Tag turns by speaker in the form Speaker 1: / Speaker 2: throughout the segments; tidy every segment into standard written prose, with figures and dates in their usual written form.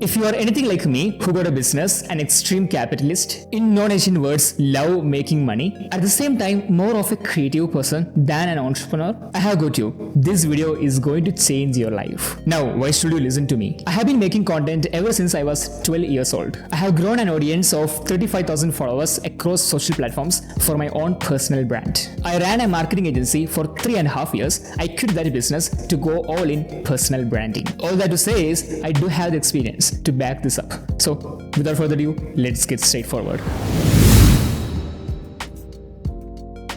Speaker 1: If you are anything like me who got a business, an extreme capitalist, in non-Asian words, love making money, at the same time more of a creative person than an entrepreneur, I have got you. This video is going to change your life. Now, why should you listen to me? I have been making content ever since I was 12 years old. I have grown an audience of 35,000 followers across social platforms for my own personal brand. I ran a marketing agency for 3.5 years. I quit that business to go all in personal branding. All that to say is, I do have the experience to back this up. So, without further ado, let's get straightforward.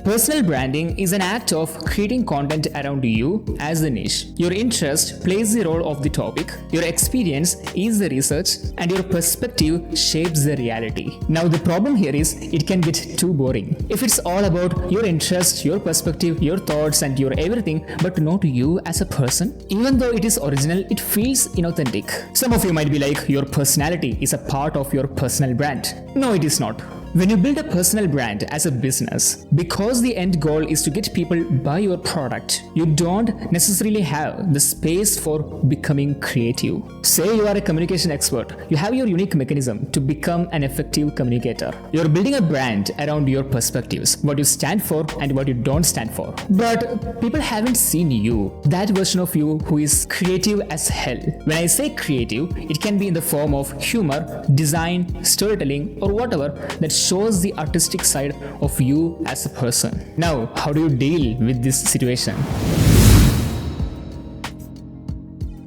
Speaker 1: Personal branding is an act of creating content around you as a niche. Your interest plays the role of the topic, your experience is the research, and your perspective shapes the reality. Now the problem here is it can get too boring. If it's all about your interest, your perspective, your thoughts, and your everything, but not you as a person, even though it is original, it feels inauthentic. Some of you might be like, your personality is a part of your personal brand. No, it is not. When you build a personal brand as a business, because the end goal is to get people buy your product, you don't necessarily have the space for becoming creative. Say you are a communication expert, you have your unique mechanism to become an effective communicator. You're building a brand around your perspectives, what you stand for and what you don't stand for. But people haven't seen you, that version of you who is creative as hell. When I say creative, it can be in the form of humor, design, storytelling, or whatever that shows the artistic side of you as a person. Now, how do you deal with this situation?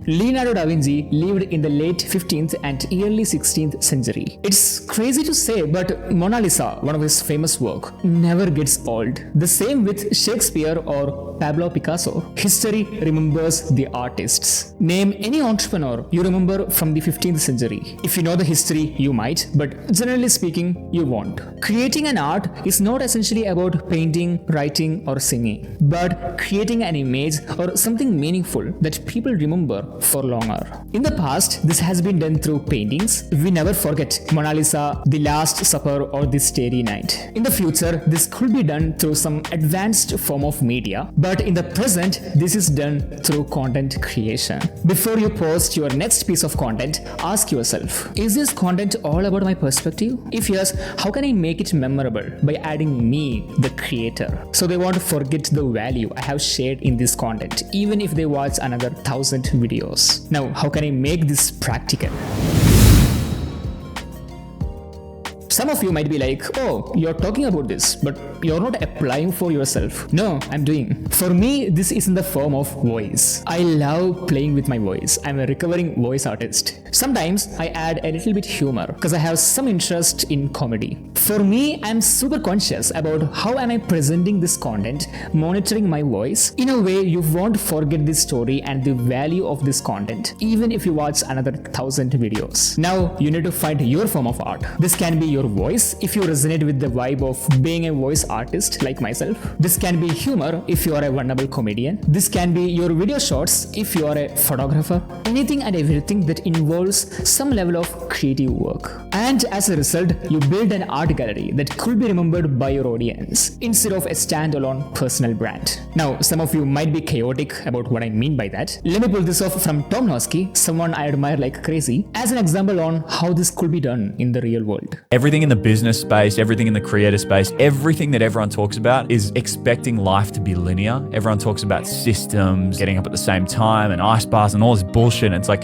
Speaker 1: Leonardo da Vinci lived in the late 15th and early 16th century. It's crazy to say, but Mona Lisa, one of his famous work, never gets old. The same with Shakespeare or Pablo Picasso. History remembers the artists. Name any entrepreneur you remember from the 15th century. If you know the history, you might, but generally speaking, you won't. Creating an art is not essentially about painting, writing, or singing, but creating an image or something meaningful that people remember for longer. In the past, this has been done through paintings. We never forget Mona Lisa, The Last Supper, or The Starry Night. In the future, this could be done through some advanced form of media, but in the present, this is done through content creation. Before you post your next piece of content, ask yourself, is this content all about my perspective? If yes, how can I make it memorable by adding me, the creator, so they won't forget the value I have shared in this content, even if they watch another 1,000 videos. Now, how can I make this practical? Some of you might be like, oh, you're talking about this, but you're not applying for yourself. No, I'm doing. For me, this is in the form of voice. I love playing with my voice. I'm a recovering voice artist. Sometimes I add a little bit humor because I have some interest in comedy. For me, I'm super conscious about how am I presenting this content, monitoring my voice. In a way, you won't forget this story and the value of this content, even if you watch another 1,000 videos. Now, you need to find your form of art. This can be your voice if you resonate with the vibe of being a voice artist like myself. This can be humor if you are a vulnerable comedian. This can be your video shots if you are a photographer. Anything and everything that involves some level of creative work. And as a result, you build an art gallery that could be remembered by your audience instead of a standalone personal brand. Now, some of you might be chaotic about what I mean by that. Let me pull this off from Tom Nosky, someone I admire like crazy, as an example on how this could be done in the real world.
Speaker 2: Everything in the business space, everything in the creator space, everything that everyone talks about is expecting life to be linear. Everyone talks about systems, getting up at the same time and ice baths and all this bullshit. And it's like,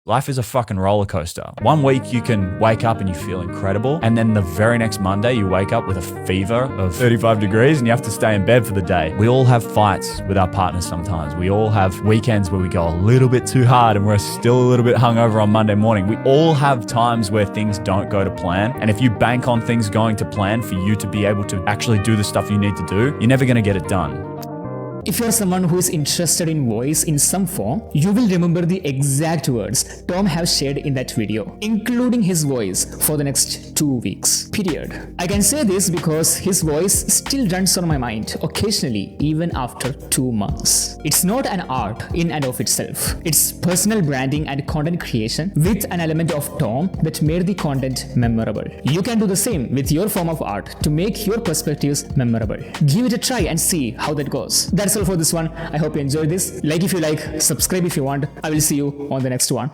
Speaker 2: life is a fucking roller coaster. One week you can wake up and you feel incredible. And then the very next Monday you wake up with a fever of 35 degrees and you have to stay in bed for the day. We all have fights with our partners sometimes. We all have weekends where we go a little bit too hard and we're still a little bit hungover on Monday morning. We all have times where things don't go to plan. And if you bank on things going to plan for you to be able to actually do the stuff you need to do, you're never gonna get it done.
Speaker 1: If you're someone who is interested in voice in some form, you will remember the exact words Tom has shared in that video, including his voice for the next 2 weeks. Period. I can say this because his voice still runs on my mind occasionally, even after 2 months. It's not an art in and of itself. It's personal branding and content creation with an element of Tom that made the content memorable. You can do the same with your form of art to make your perspectives memorable. Give it a try and see how that goes. That's all for this one. I hope you enjoyed this. Like if you like, subscribe if you want. I will see you on the next one.